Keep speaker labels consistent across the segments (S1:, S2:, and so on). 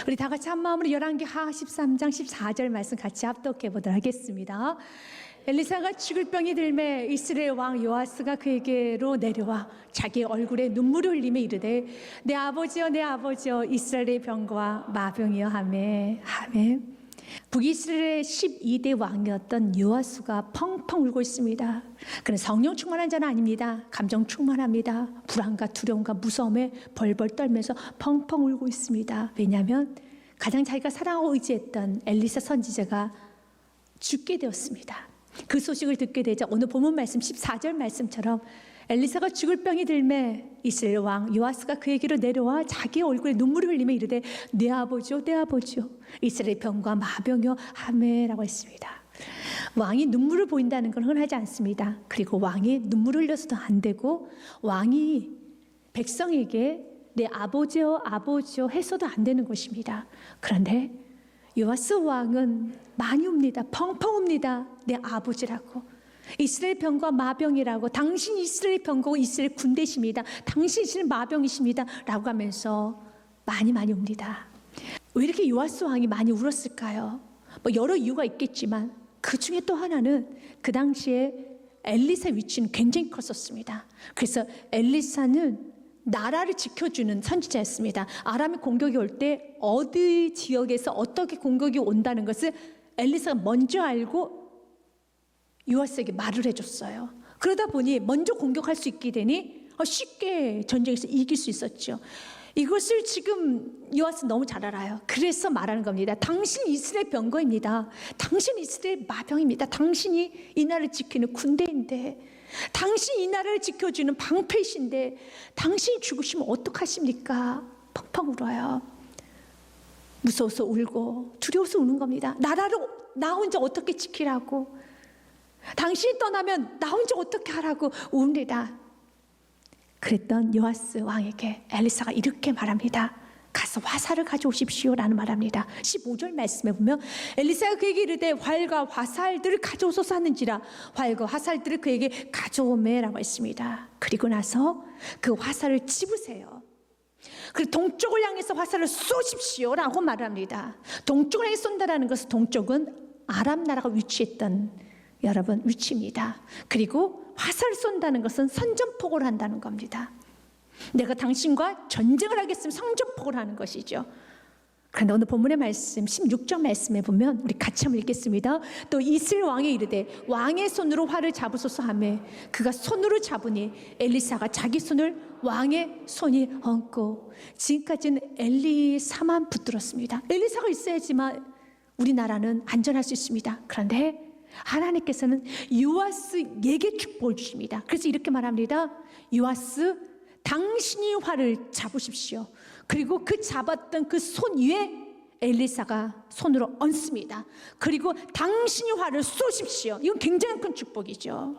S1: 우리 다 같이 한 마음으로 열왕기하 13장 14절 말씀 같이 합독해 보도록 하겠습니다. 엘리사가 죽을 병이 들매 이스라엘 왕 요아스가 그에게로 내려와 자기 얼굴에 눈물을 흘리며 이르되 내 아버지여 내 아버지여 이스라엘의 병과 마병이여 하매 아멘. 북이스라엘의 12대 왕이었던 요아스가 펑펑 울고 있습니다. 그는 성령 충만한 자는 아닙니다. 감정 충만합니다. 불안과 두려움과 무서움에 벌벌 떨면서 펑펑 울고 있습니다. 왜냐하면 가장 자기가 사랑하고 의지했던 엘리사 선지자가 죽게 되었습니다. 그 소식을 듣게 되자 오늘 본문 말씀 14절 말씀처럼 엘리사가 죽을 병이 들매 이스라엘 왕 요아스가 그에게로 내려와 자기 얼굴에 눈물을 흘리며 이르되 내 아버지요 내 아버지요 이스라엘 병과 마병이요 하매라고 했습니다. 왕이 눈물을 보인다는 건 흔하지 않습니다. 그리고 왕이 눈물을 흘려서도 안 되고 왕이 백성에게 내 아버지요 아버지요 해서도 안 되는 것입니다. 그런데 요아스 왕은 많이 웁니다. 펑펑 웁니다. 내 아버지라고. 이스라엘 병과 마병이라고. 당신 이스라엘 병과 이스라엘 군대십니다. 당신 이스라엘 마병이십니다. 라고 하면서 많이 웁니다. 왜 이렇게 요아스 왕이 많이 울었을까요? 뭐 여러 이유가 있겠지만 그 중에 또 하나는 그 당시에 엘리사 위치는 굉장히 컸었습니다. 그래서 엘리사는 나라를 지켜주는 선지자였습니다. 아람이 공격이 올 때 어디 지역에서 어떻게 공격이 온다는 것을 엘리사가 먼저 알고 요아스에게 말을 해줬어요. 그러다 보니 먼저 공격할 수 있게 되니 쉽게 전쟁에서 이길 수 있었죠. 이것을 지금 요아스 너무 잘 알아요. 그래서 말하는 겁니다. 당신 이스라엘 병거입니다. 당신 이스라엘 마병입니다. 당신이 이 나라를 지키는 군대인데, 당신이 이 나라를 지켜주는 방패이신데 당신이 죽으시면 어떡하십니까? 펑펑 울어요. 무서워서 울고 두려워서 우는 겁니다. 나라를 나 혼자 어떻게 지키라고, 당신이 떠나면 나 혼자 어떻게 하라고 웁니다. 그랬던 요아스 왕에게 엘리사가 이렇게 말합니다. 가서 화살을 가져오십시오 라는 말합니다. 15절 말씀에 보면 엘리사가 그에게 이르되 활과 화살들을 가져오소서 하는지라 활과 화살들을 그에게 가져오매 라고 했습니다. 그리고 나서 그 화살을 집으세요. 그리고 동쪽을 향해서 화살을 쏘십시오 라고 말합니다. 동쪽을 향해 쏜다라는 것은 동쪽은 아람 나라가 위치했던 여러분 위치입니다. 그리고 화살을 쏜다는 것은 선전포고를 한다는 겁니다. 내가 당신과 전쟁을 하겠으면 선전포고를 하는 것이죠. 그런데 오늘 본문의 말씀 16절 말씀에 보면 우리 같이 한번 읽겠습니다. 또 이스라엘 왕에 이르되 왕의 손으로 활을 잡으소서 하매 그가 손으로 잡으니 엘리사가 자기 손을 왕의 손이 얹고. 지금까지는 엘리사만 붙들었습니다. 엘리사가 있어야지만 우리나라는 안전할 수 있습니다. 그런데 하나님께서는 요아스에게 축복을 주십니다. 그래서 이렇게 말합니다. 요아스, 당신이 활을 잡으십시오. 그리고 그 잡았던 그 손 위에 엘리사가 손으로 얹습니다. 그리고 당신이 활을 쏘십시오. 이건 굉장히 큰 축복이죠.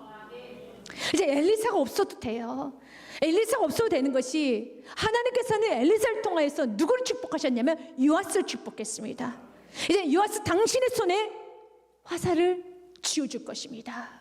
S1: 이제 엘리사가 없어도 돼요. 엘리사가 없어도 되는 것이, 하나님께서는 엘리사를 통하여서 누구를 축복하셨냐면 요아스를 축복했습니다. 이제 요아스, 당신의 손에 화살을 쥐어줄 것입니다.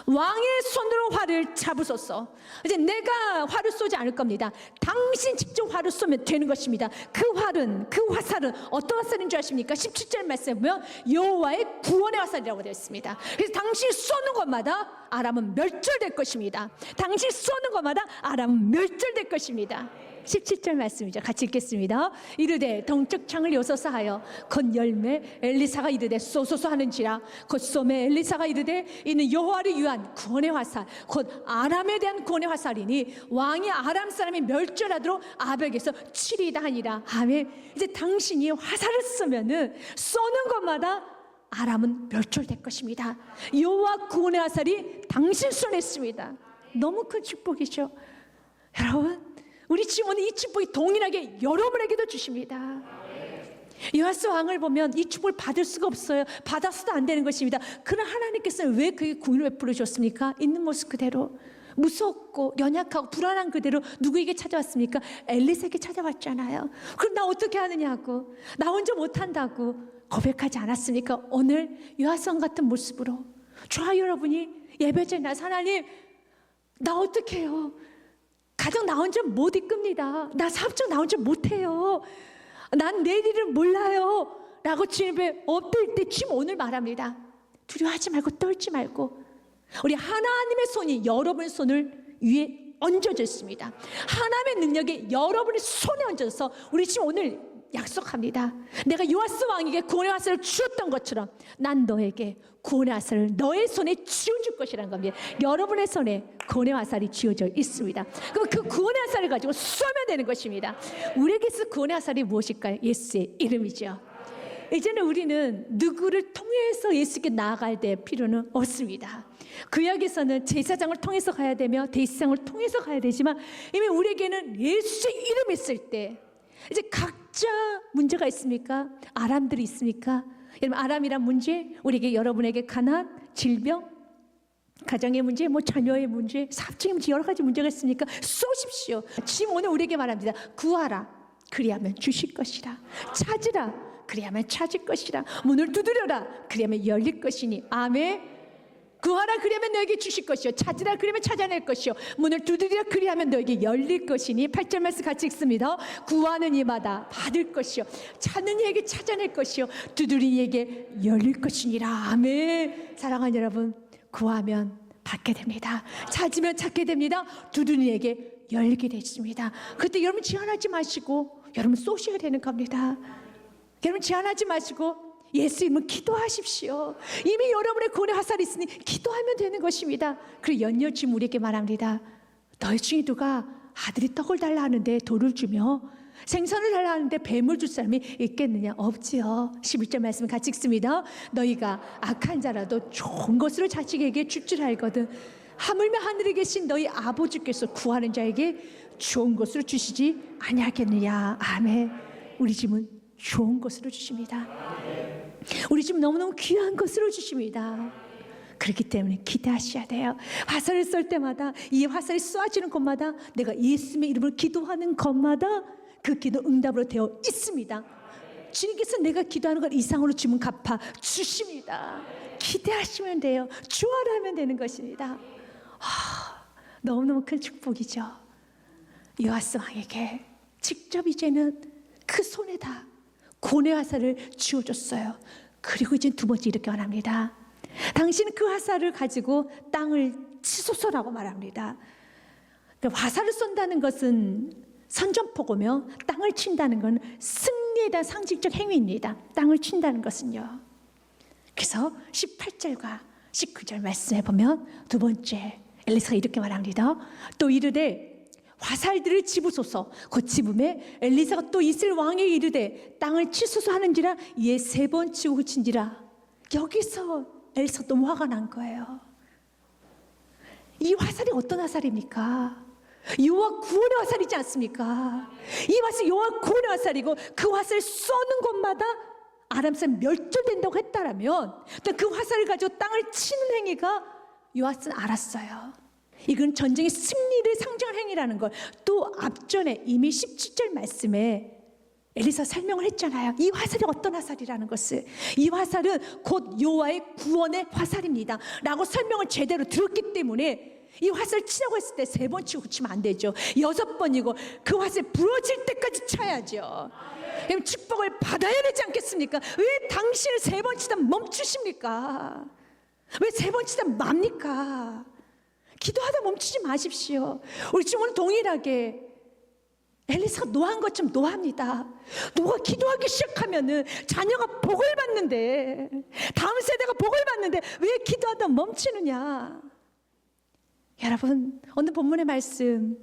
S1: 왕의 손으로 활을 잡으소서. 이제 내가 활을 쏘지 않을 겁니다. 당신 직접 활을 쏘면 되는 것입니다. 그 활은, 그 화살은 어떤 화살인 줄 아십니까? 17절 말씀에 보면 여호와의 구원의 화살이라고 되어 있습니다. 그래서 당신이 쏘는 것마다 아람은 멸절될 것입니다. 당신이 쏘는 것마다 아람은 멸절될 것입니다. 17절 말씀이죠. 같이 읽겠습니다. 이르되 동쪽 창을 여서서 하여 곧 열매 엘리사가 이르되 쏘소서 하는지라 곧 쏘매 엘리사가 이르되 이는 여호와를 위한 구원의 화살 곧 아람에 대한 구원의 화살이니 왕이 아람 사람이 멸절하도록 아벡에서 치리이다 하니라. 아멘. 이제 당신이 화살을 쏘면은 쏘는 것마다 아람은 멸절될 것입니다. 여호와 구원의 화살이 당신 손에 있습니다. 너무 큰 축복이죠. 여러분, 우리 지금 오늘 이 축복이 동일하게 여러분에게도 주십니다. 요아스 왕을 보면 이 축복을 받을 수가 없어요. 받아서도 안 되는 것입니다. 그러나 하나님께서는 왜 그에게 구원을 베풀어 주셨습니까? 있는 모습 그대로, 무섭고 연약하고 불안한 그대로 누구에게 찾아왔습니까? 엘리사에게 찾아왔잖아요. 그럼 나 어떻게 하느냐고, 나 혼자 못한다고 고백하지 않았습니까? 오늘 요아스 왕 같은 모습으로 저와 여러분이 예배자의 날, 하나님 나 어떻게 해요? 가정 나 혼자 못 이끕니다. 나 사업장 나 혼자 못해요. 난 내일을 몰라요 라고 주님 앞에 엎드릴 때 주님 오늘 말합니다. 두려워하지 말고 떨지 말고 우리 하나님의 손이 여러분의 손을 위에 얹어져 있습니다. 하나님의 능력이 여러분의 손에 얹어서 우리 지금 오늘 약속합니다. 내가 요아스 왕에게 구원의 화살을 주었던 것처럼 난 너에게 구원의 화살을 너의 손에 쥐어줄 것이라는 겁니다. 여러분의 손에 구원의 화살이 쥐어져 있습니다. 그럼 그 구원의 화살을 가지고 쏘면 되는 것입니다. 우리에게서 구원의 화살이 무엇일까요? 예수의 이름이죠. 이제는 우리는 누구를 통해서 예수께 나아갈 때 필요는 없습니다. 구약에서는 제사장을 통해서 가야 되며 대제사장을 통해서 가야 되지만 이미 우리에게는 예수의 이름이 있을 때 이제 각자 문제가 있습니까? 아람들이 있습니까? 여러분 아람이란 문제, 우리에게 여러분에게 가난, 질병, 가정의 문제, 자녀의 문제, 사업적인 문제 여러 가지 문제가 있으니까 쏘십시오. 지금 오늘 우리에게 말합니다. 구하라, 그리하면 주실 것이라. 찾으라, 그리하면 찾을 것이라. 문을 두드려라, 그리하면 열릴 것이니. 아멘. 구하라 그리하면 너에게 주실 것이요 찾으라 그리하면 찾아낼 것이요 문을 두드리라 그리하면 너에게 열릴 것이니. 8절 말씀 같이 읽습니다. 구하는 이마다 받을 것이요 찾는 이에게 찾아낼 것이요 두드리는 이에게 열릴 것이니라. 아멘. 사랑하는 여러분, 구하면 받게 됩니다. 찾으면 찾게 됩니다. 두드리는 이에게 열리게 되십니다. 그때 여러분 제한하지 마시고 여러분 쏘셔야 되는 겁니다. 여러분 제한하지 마시고 예수 이름으로 기도하십시오. 이미 여러분의 구원의 화살이 있으니 기도하면 되는 것입니다. 그리고 연이어 지금 우리에게 말합니다. 너희 중에 누가 아들이 떡을 달라 하는데 돌을 주며 생선을 달라 하는데 뱀을 줄 사람이 있겠느냐? 없지요. 11절 말씀 같이 읽습니다. 너희가 악한 자라도 좋은 것으로 자식에게 줄 줄 알거든 하물며 하늘에 계신 너희 아버지께서 구하는 자에게 좋은 것으로 주시지 아니하겠느냐? 아멘. 우리 집은 좋은 것으로 주십니다. 우리 집 너무너무 귀한 것으로 주십니다. 그렇기 때문에 기대하셔야 돼요. 화살을 쏠 때마다 이 화살이 쏘아지는 곳마다 내가 예수님의 이름을 기도하는 것마다 그 기도 응답으로 되어 있습니다. 주님께서 내가 기도하는 것 이상으로 주면 갚아 주십니다. 기대하시면 돼요. 주어라면 되는 것입니다. 너무너무 큰 축복이죠. 요아스 왕에게 직접 이제는 그 손에다 구원의 화살을 쥐어줬어요. 그리고 이제 두 번째 이렇게 말합니다. 당신은 그 화살을 가지고 땅을 치소서라고 말합니다. 그러니까 화살을 쏜다는 것은 선전포고며 땅을 친다는 건 승리에 대한 상징적 행위입니다. 땅을 친다는 것은요. 그래서 18절과 19절 말씀해 보면 두 번째 엘리사가 이렇게 말합니다. 또 이르되 화살들을 집으소서. 곧 집음에 엘리사가 또 이스라엘 왕에게 이르되 땅을 치소서 하는지라 이에 세 번 치고 그친지라. 여기서 엘리사가 너무 화가 난 거예요. 이 화살이 어떤 화살입니까? 여호와 구원의 화살이지 않습니까? 이 화살이 여호와 구원의 화살이고 그 화살을 쏘는 곳마다 아람 사람이 멸절된다고 했다라면 그 화살을 가지고 땅을 치는 행위가 요아스는 알았어요. 이건 전쟁의 승리를 상징하는 행위라는 걸 또 앞전에 이미 17절 말씀에 엘리사 설명을 했잖아요. 이 화살이 어떤 화살이라는 것을. 이 화살은 곧 여호와의 구원의 화살입니다 라고 설명을 제대로 들었기 때문에 이 화살 치라고 했을 때 세 번 치고 치면 안 되죠. 6번이고 그 화살 부러질 때까지 쳐야죠. 그럼 축복을 받아야 되지 않겠습니까? 왜 당신을 세 번 치다 멈추십니까? 왜 세 번 치다 맙니까? 기도하다 멈추지 마십시오. 우리 지금 오늘 동일하게 엘리사가 노한 것처럼 노합니다. 누가 기도하기 시작하면은 자녀가 복을 받는데, 다음 세대가 복을 받는데 왜 기도하다 멈추느냐? 여러분, 오늘 본문의 말씀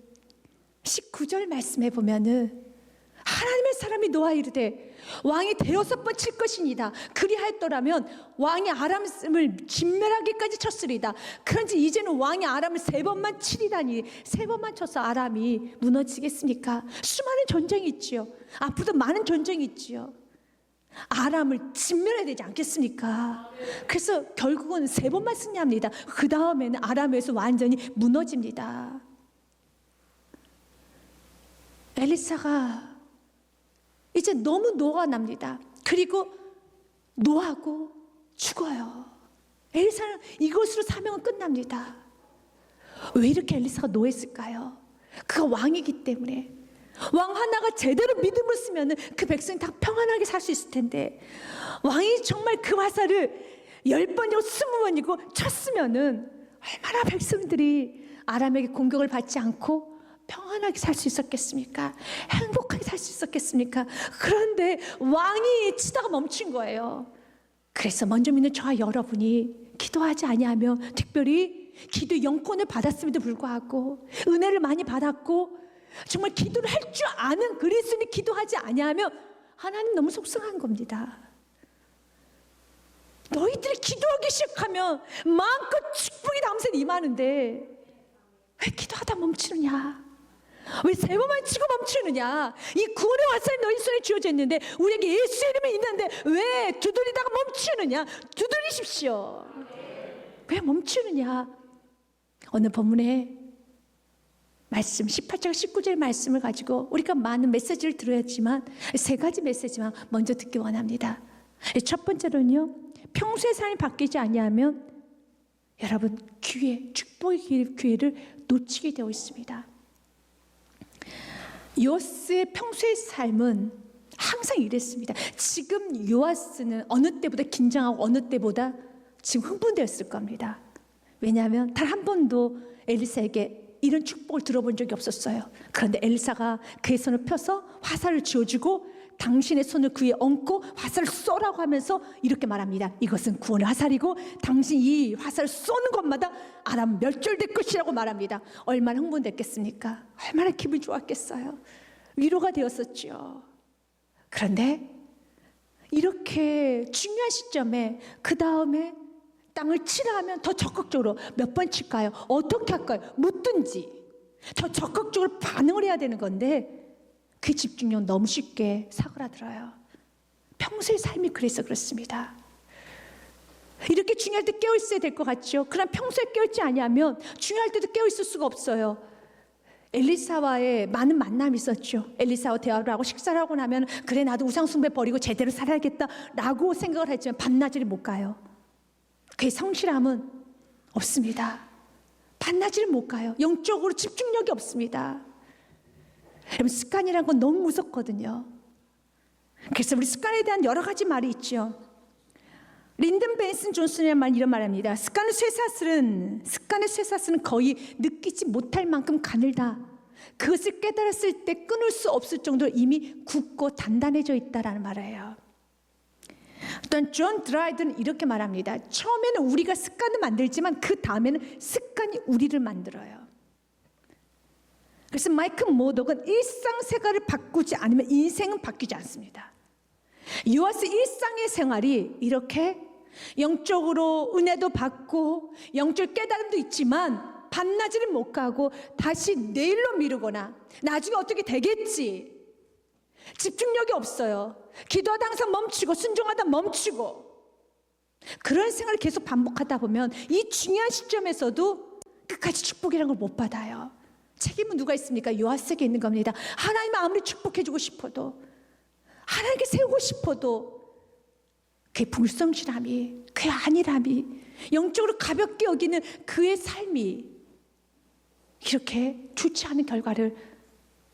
S1: 19절 말씀에 보면은 하나님의 사람이 노아 이르되 왕이 대여섯 번 칠 것이니이다. 그리하였더라면 왕이 아람을 진멸하기까지 쳤으리다. 그런지 이제는 왕이 아람을 세 번만 치리다니. 세 번만 쳐서 아람이 무너지겠습니까? 수많은 전쟁이 있지요. 앞으로도 많은 전쟁이 있지요. 아람을 진멸해야 되지 않겠습니까? 그래서 결국은 세 번만 승리합니다. 그 다음에는 아람에서 완전히 무너집니다. 엘리사가 이제 너무 노가 납니다. 그리고 노하고 죽어요. 엘리사는 이것으로 사명은 끝납니다. 왜 이렇게 엘리사가 노했을까요? 그가 왕이기 때문에. 왕 하나가 제대로 믿음을 쓰면 그 백성이 다 평안하게 살 수 있을 텐데, 왕이 정말 그 화살을 10번이고 20번이고 쳤으면은 얼마나 백성들이 아람에게 공격을 받지 않고 평안하게 살 수 있었겠습니까? 행복하게 살 수 있었겠습니까? 그런데 왕이 치다가 멈춘 거예요. 그래서 먼저 믿는 저와 여러분이 기도하지 아니하면, 특별히 기도 영권을 받았음에도 불구하고 은혜를 많이 받았고 정말 기도를 할 줄 아는 그리스도인이 기도하지 아니하면 하나님 너무 속상한 겁니다. 너희들이 기도하기 시작하면 마음껏 축복이 다음새 임하는데 왜 기도하다 멈추느냐? 왜 세 번만 치고 멈추느냐? 이 구원의 화살이 너희 손에 쥐어져 있는데, 우리에게 예수의 이름이 있는데 왜 두드리다가 멈추느냐? 두드리십시오. 왜 멈추느냐? 오늘 본문의 말씀 18절 19절 말씀을 가지고 우리가 많은 메시지를 들어야지만 세 가지 메시지만 먼저 듣기 원합니다. 첫 번째로는요, 평소의 삶이 바뀌지 아니하면 여러분 기회, 축복의 기회를 놓치게 되어 있습니다. 요아스의 평소의 삶은 항상 이랬습니다. 지금 요아스는 어느 때보다 긴장하고 어느 때보다 지금 흥분되었을 겁니다. 왜냐하면 단 한 번도 엘리사에게 이런 축복을 들어본 적이 없었어요. 그런데 엘리사가 그의 손을 펴서 화살을 쥐어주고 당신의 손을 그에 얹고 화살을 쏘라고 하면서 이렇게 말합니다. 이것은 구원의 화살이고 당신 이 화살을 쏘는 것마다 아람 멸절될 것이라고 말합니다. 얼마나 흥분됐겠습니까? 얼마나 기분이 좋았겠어요. 위로가 되었었죠. 그런데 이렇게 중요한 시점에 그 다음에 땅을 치라 하면 더 적극적으로 몇 번 칠까요? 어떻게 할까요? 묻든지 더 적극적으로 반응을 해야 되는 건데 그 집중력 너무 쉽게 사그라들어요. 평소의 삶이 그래서 그렇습니다. 이렇게 중요할 때 깨어있어야 될 것 같죠? 그러나 평소에 깨어있지 아니하면 중요할 때도 깨어있을 수가 없어요. 엘리사와의 많은 만남이 있었죠. 엘리사와 대화를 하고 식사를 하고 나면 그래 나도 우상숭배 버리고 제대로 살아야겠다라고 생각을 했지만 반나절이 못 가요. 그의 성실함은 없습니다. 반나절은 못 가요. 영적으로 집중력이 없습니다. 여러분 습관이라는 건 너무 무섭거든요. 그래서 우리 습관에 대한 여러 가지 말이 있죠. 린든 벤슨 존슨이라는 말 이런 말합니다. 습관의 쇠사슬은 거의 느끼지 못할 만큼 가늘다. 그것을 깨달았을 때 끊을 수 없을 정도로 이미 굳고 단단해져 있다라는 말이에요. 어떤 존 드라이드는 이렇게 말합니다. 처음에는 우리가 습관을 만들지만 그 다음에는 습관이 우리를 만들어요. 그래서 마이크 모독은 일상생활을 바꾸지 않으면 인생은 바뀌지 않습니다. 요아스 일상의 생활이 이렇게 영적으로 은혜도 받고 영적 깨달음도 있지만 반나절은 못 가고 다시 내일로 미루거나 나중에 어떻게 되겠지, 집중력이 없어요. 기도하다 항상 멈추고 순종하다 멈추고, 그런 생활을 계속 반복하다 보면 이 중요한 시점에서도 끝까지 축복이라는 걸 못 받아요. 책임은 누가 있습니까? 요아스에게 있는 겁니다. 하나님은 아무리 축복해주고 싶어도, 하나님께 세우고 싶어도 그의 불성실함이, 그의 안일함이, 영적으로 가볍게 여기는 그의 삶이 이렇게 좋지 않은 결과를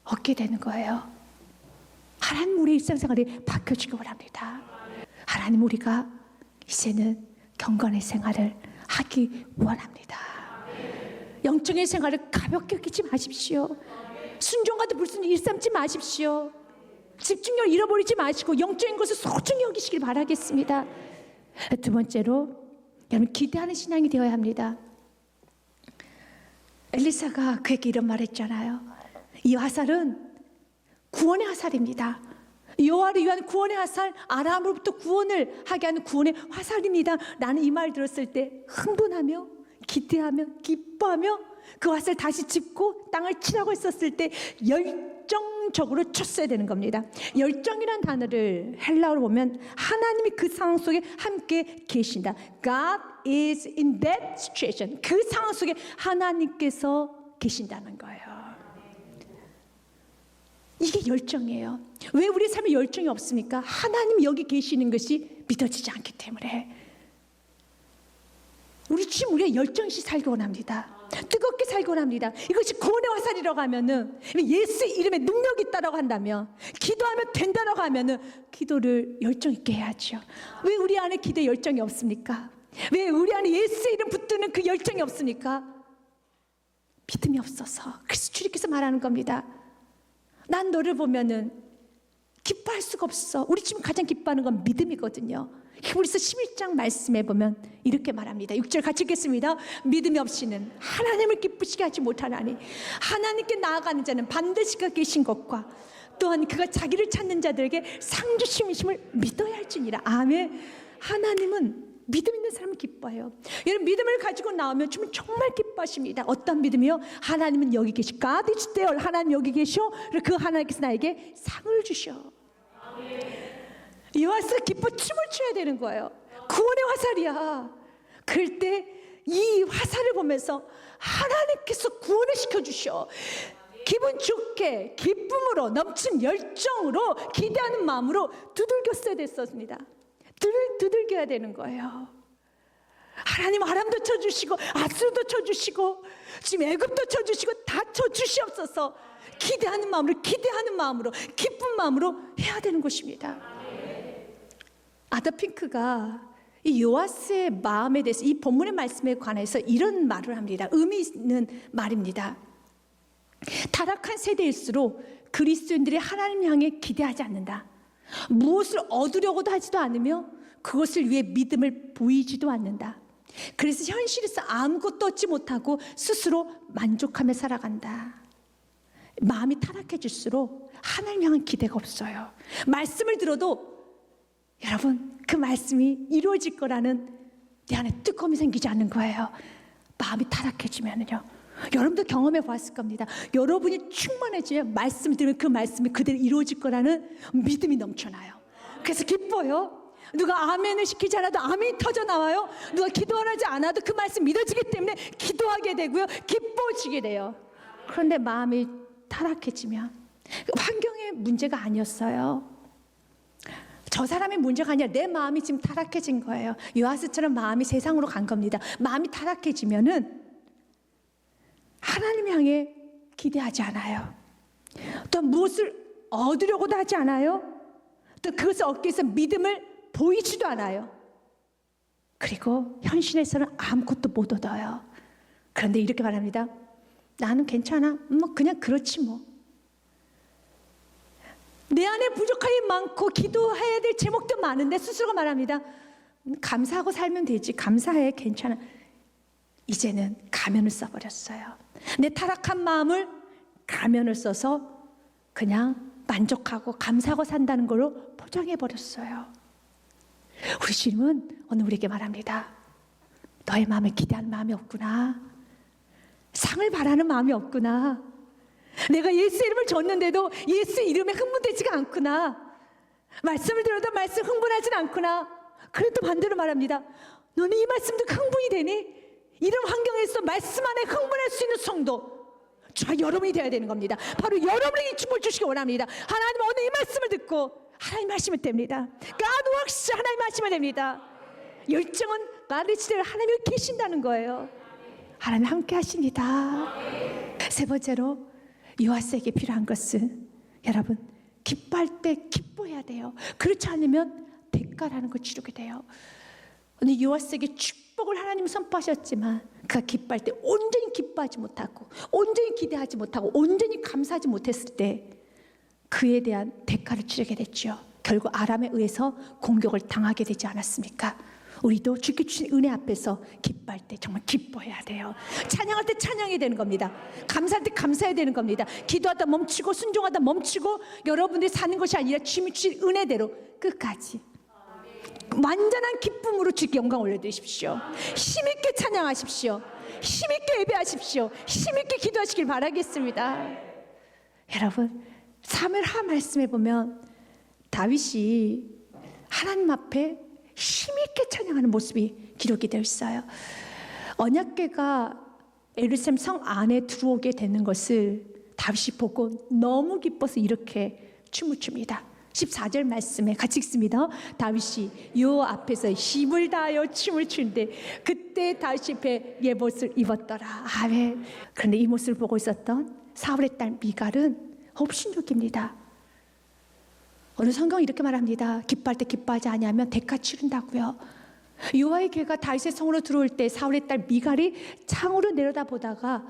S1: 얻게 되는 거예요. 하나님 우리의 일상생활이 바뀌어지기 원합니다. 하나님 우리가 이제는 경건의 생활을 하기 원합니다. 영적인 생활을 가볍게 여기지 마십시오. 순종과도 불순종 일삼지 마십시오. 집중력 잃어버리지 마시고 영적인 것을 소중히 여기시길 바라겠습니다. 두 번째로 여러분 기대하는 신앙이 되어야 합니다. 엘리사가 그에게 이런 말 했잖아요. 이 화살은 구원의 화살입니다. 여호와를 위한 구원의 화살, 아람으로부터 구원을 하게 하는 구원의 화살입니다. 나는 이 말 들었을 때 흥분하며 기대하며 기뻐하며 그 화살 다시 짚고 땅을 치라고 했었을 때 열정적으로 쳤어야 되는 겁니다. 열정이라는 단어를 헬라어로 보면 하나님이 그 상황 속에 함께 계신다. God is in that situation. 그 상황 속에 하나님께서 계신다는 거예요. 이게 열정이에요. 왜 우리 삶에 열정이 없습니까? 하나님이 여기 계시는 것이 믿어지지 않기 때문에. 우리 주님 우리가 열정있이 살기 원합니다. 뜨겁게 살기 원합니다. 이것이 구원의 화살이라고 하면은, 예수의 이름에 능력이 있다라고 한다면, 기도하면 된다라고 하면은 기도를 열정 있게 해야죠. 왜 우리 안에 기도에 열정이 없습니까? 왜 우리 안에 예수의 이름 붙드는 그 열정이 없습니까? 믿음이 없어서. 그래서 주님께서 말하는 겁니다. 난 너를 보면은 기뻐할 수가 없어. 우리 지금 가장 기뻐하는 건 믿음이거든요. 히브리서 11장 말씀에 보면 이렇게 말합니다. 6절 같이 읽겠습니다. 믿음이 없이는 하나님을 기쁘시게 하지 못하나니 하나님께 나아가는 자는 반드시 그가 계신 것과 또한 그가 자기를 찾는 자들에게 상 주심이심을 믿어야 할지니라. 아멘. 하나님은 믿음 있는 사람을 기뻐해요. 여러분, 믿음을 가지고 나오면 주님은 정말 기뻐하십니다. 어떤 믿음이요? 하나님은 여기 계시. God is there. 하나님 여기 계셔. 그 하나님께서 나에게 상을 주셔. 요아스가 기뻐 춤을 춰야 되는 거예요. 구원의 화살이야. 그럴 때 이 화살을 보면서 하나님께서 구원을 시켜주셔. 기분 좋게 기쁨으로 넘친 열정으로 기대하는 마음으로 두들겼어야 됐었습니다. 두들겨야 되는 거예요. 하나님 아람도 쳐주시고 아수르도 쳐주시고 지금 애굽도 쳐주시고 다 쳐주시옵소서. 기대하는 마음으로 기쁜 마음으로 해야 되는 것입니다. 아더 핑크가 이 요아스의 마음에 대해서 이 본문의 말씀에 관해서 이런 말을 합니다. 의미 있는 말입니다. 타락한 세대일수록 그리스도인들이 하나님 향해 기대하지 않는다. 무엇을 얻으려고도 하지도 않으며 그것을 위해 믿음을 보이지도 않는다. 그래서 현실에서 아무것도 얻지 못하고 스스로 만족하며 살아간다. 마음이 타락해질수록 하나님 향한 기대가 없어요. 말씀을 들어도 여러분, 그 말씀이 이루어질 거라는 내 안에 뜨거움이 생기지 않는 거예요. 마음이 타락해지면요. 여러분도 경험해 보았을 겁니다. 여러분이 충만해지면 말씀을 들으면 그 말씀이 그대로 이루어질 거라는 믿음이 넘쳐나요. 그래서 기뻐요. 누가 아멘을 시키지 않아도 아멘이 터져 나와요. 누가 기도하지 않아도 그 말씀 믿어지기 때문에 기도하게 되고요. 기뻐지게 돼요. 그런데 마음이 타락해지면 환경의 문제가 아니었어요. 저 사람의 문제가 아니라 내 마음이 지금 타락해진 거예요. 요아스처럼 마음이 세상으로 간 겁니다. 마음이 타락해지면은 하나님 향해 기대하지 않아요. 또 무엇을 얻으려고도 하지 않아요. 또 그것을 얻기 위해서 믿음을 보이지도 않아요. 그리고 현실에서는 아무것도 못 얻어요. 그런데 이렇게 말합니다. 나는 괜찮아. 그냥 그렇지 뭐. 내 안에 부족함이 많고 기도해야 될 제목도 많은데 스스로가 말합니다. 감사하고 살면 되지. 감사해. 괜찮아. 이제는 가면을 써버렸어요. 내 타락한 마음을 가면을 써서 그냥 만족하고 감사하고 산다는 걸로 포장해버렸어요. 우리 주님은 오늘 우리에게 말합니다. 너의 마음에 기대하는 마음이 없구나. 상을 바라는 마음이 없구나. 내가 예수 이름을 줬는데도 예수 이름에 흥분되지가 않구나. 말씀을 들어도 말씀 흥분하진 않구나. 그래도 반대로 말합니다. 너는 이 말씀도 흥분이 되니? 이런 환경에서 말씀 안에 흥분할 수 있는 성도, 저 여러분이 되어야 되는 겁니다. 바로 여러분에게 축복을 주시기 원합니다. 하나님 오늘 이 말씀을 듣고 하나님 하시면 됩니다. God works, 하나님 하시면 됩니다. 열정은 God is there, 하나님이 계신다는 거예요. 하나님 함께 하십니다. 세 번째로 요아스에게 필요한 것은 여러분, 기뻐할 때 기뻐해야 돼요. 그렇지 않으면 대가라는 걸 치르게 돼요. 오늘 요아스에게 축복을 하나님이 선포하셨지만 그가 기뻐할 때 온전히 기뻐하지 못하고 온전히 기대하지 못하고 온전히 감사하지 못했을 때 그에 대한 대가를 치르게 됐죠. 결국 아람에 의해서 공격을 당하게 되지 않았습니까? 우리도 주께 주신 은혜 앞에서 기뻐할 때 정말 기뻐해야 돼요. 찬양할 때 찬양해야 되는 겁니다. 감사할 때 감사해야 되는 겁니다. 기도하다 멈추고 순종하다 멈추고 여러분들이 사는 것이 아니라 주님이 주신 은혜대로 끝까지 완전한 기쁨으로 주께 영광 올려드리십시오. 힘있게 찬양하십시오. 힘있게 예배하십시오. 힘있게 기도하시길 바라겠습니다. 여러분, 사무엘하 말씀에 보면 다윗이 하나님 앞에 힘있게 찬양하는 모습이 기록이 되어 있어요. 언약궤가 예루살렘 성 안에 들어오게 되는 것을 다윗이 보고 너무 기뻐서 이렇게 춤을 춥니다. 14절 말씀에 같이 읽습니다. 다윗이 여호와 앞에서 힘을 다하여 춤을 추는데 그때 다윗이 배의 못을 입었더라. 아멘. 그런데 이 모습을 보고 있었던 사울의 딸 미갈은 업신여깁니다. 어느 성경은 이렇게 말합니다. 기뻐할 때 기뻐하지 아니하면 대가 치른다고요. 여호와의 괴가 다윗의 성으로 들어올 때 사울의 딸 미갈이 창으로 내려다보다가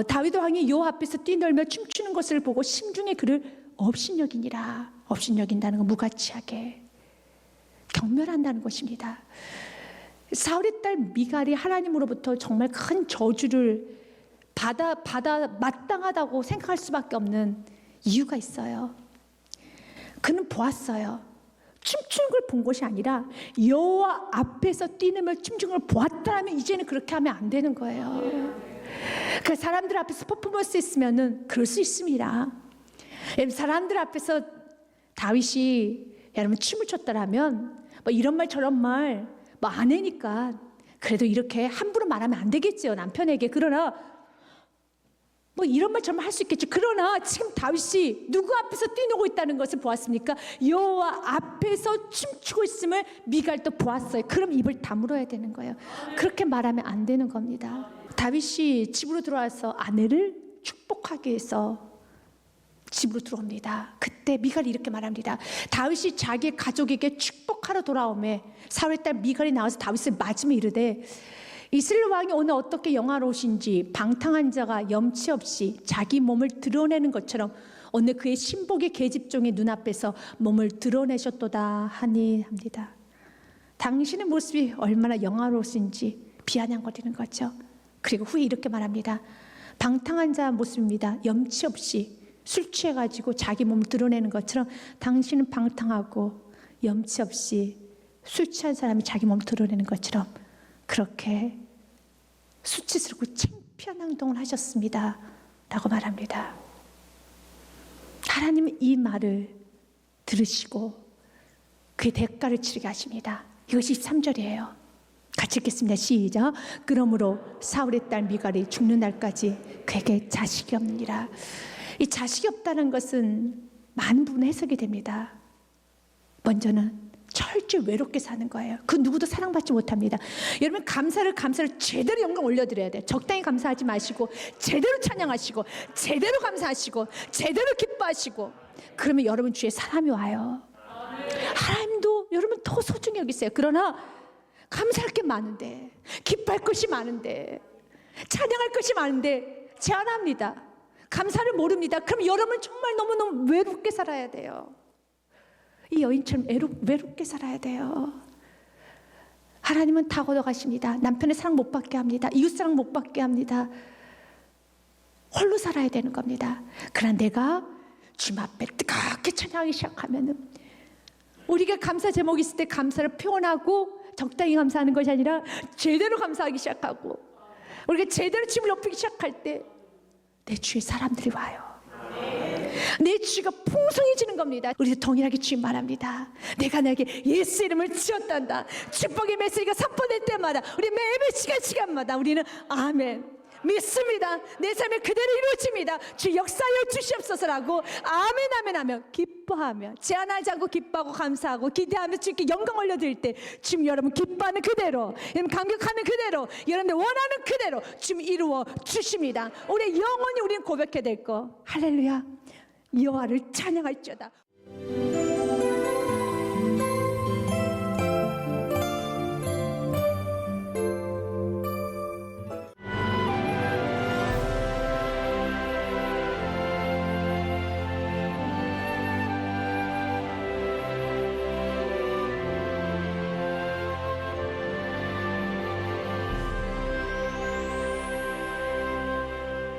S1: 다윗 왕이 여호와 앞에서 뛰놀며 춤추는 것을 보고 심중에 그를 업신여기니라. 업신여긴다는 건 무가치하게 경멸한다는 것입니다. 사울의 딸 미갈이 하나님으로부터 정말 큰 저주를 받아 마땅하다고 생각할 수밖에 없는 이유가 있어요. 그는 보았어요. 춤추는 걸 본 것이 아니라 여호와 앞에서 뛰며 춤추는 걸 보았다면 이제는 그렇게 하면 안 되는 거예요. 그러니까 사람들 앞에서 퍼포먼스 했으면은 그럴 수 있습니다. 사람들 앞에서 다윗이 여러분 춤을 췄더라면 뭐 이런 말 저런 말 뭐 아내니까 그래도 이렇게 함부로 말하면 안 되겠죠, 남편에게. 그러나 뭐 이런 말 저런 말 할 수 있겠죠. 그러나 지금 다윗이 누구 앞에서 뛰노고 있다는 것을 보았습니까? 여호와 앞에서 춤추고 있음을 미갈도 보았어요. 그럼 입을 다물어야 되는 거예요. 그렇게 말하면 안 되는 겁니다. 다윗이 집으로 들어와서 아내를 축복하기 위해서 집으로 들어옵니다. 그때 미갈이 이렇게 말합니다. 다윗이 자기 가족에게 축복하러 돌아오매 사울의 딸 미갈이 나와서 다윗을 맞으며 이르되 이스라엘 왕이 오늘 어떻게 영화로우신지 방탕한 자가 염치 없이 자기 몸을 드러내는 것처럼 오늘 그의 신복의 계집종의 눈앞에서 몸을 드러내셨도다 하니 합니다. 당신의 모습이 얼마나 영화로우신지 비아냥거리는 거죠. 그리고 후에 이렇게 말합니다. 방탕한 자 모습입니다. 염치 없이 술 취해가지고 자기 몸을 드러내는 것처럼 당신은 방탕하고 염치 없이 술 취한 사람이 자기 몸을 드러내는 것처럼 그렇게 수치스럽고 창피한 행동을 하셨습니다 라고 말합니다. 하나님은 이 말을 들으시고 그의 대가를 치르게 하십니다. 이것이 13절이에요. 같이 읽겠습니다. 시작. 그러므로 사울의 딸 미갈이 죽는 날까지 그에게 자식이 없느니라. 이 자식이 없다는 것은 많은 부분에 해석이 됩니다. 먼저는 철저히 외롭게 사는 거예요. 그 누구도 사랑받지 못합니다. 여러분 감사를 제대로 영광 올려드려야 돼요. 적당히 감사하지 마시고 제대로 찬양하시고 제대로 감사하시고 제대로 기뻐하시고 그러면 여러분 주위에 사람이 와요. 하나님도 여러분 더 소중히 여기세요. 그러나 감사할 게 많은데 기뻐할 것이 많은데 찬양할 것이 많은데 제한합니다. 감사를 모릅니다. 그럼 여러분 정말 너무너무 외롭게 살아야 돼요. 이 여인처럼 외롭게 살아야 돼요. 하나님은 다 걷어가십니다. 남편의 사랑 못 받게 합니다. 이웃 사랑 못 받게 합니다. 홀로 살아야 되는 겁니다. 그러나 내가 주님 앞에 뜨겁게 찬양하기 시작하면은 우리가 감사 제목이 있을 때 감사를 표현하고 적당히 감사하는 것이 아니라 제대로 감사하기 시작하고 우리가 제대로 춤을 높이기 시작할 때 내 주위에 사람들이 와요. 내 주가 풍성해지는 겁니다. 우리도 동일하게 주님 말합니다. 내가 내게 예수 이름을 지었단다. 축복의 메시지가 선포될 때마다 우리 매일 시간마다 우리는 아멘 믿습니다. 내 삶에 그대로 이루어집니다. 주 역사하여 주시옵소서라고 아멘 하며 기뻐하며 제한하지 않고 기뻐하고 감사하고 기대하며 주께 영광 올려드릴 때 주님 여러분 기뻐하는 그대로 여러분 감격하는 그대로 여러분들 원하는 그대로 주님 이루어 주십니다. 우리 영원히 우리는 고백해야 될 거 할렐루야 여호와를 찬양할지어다.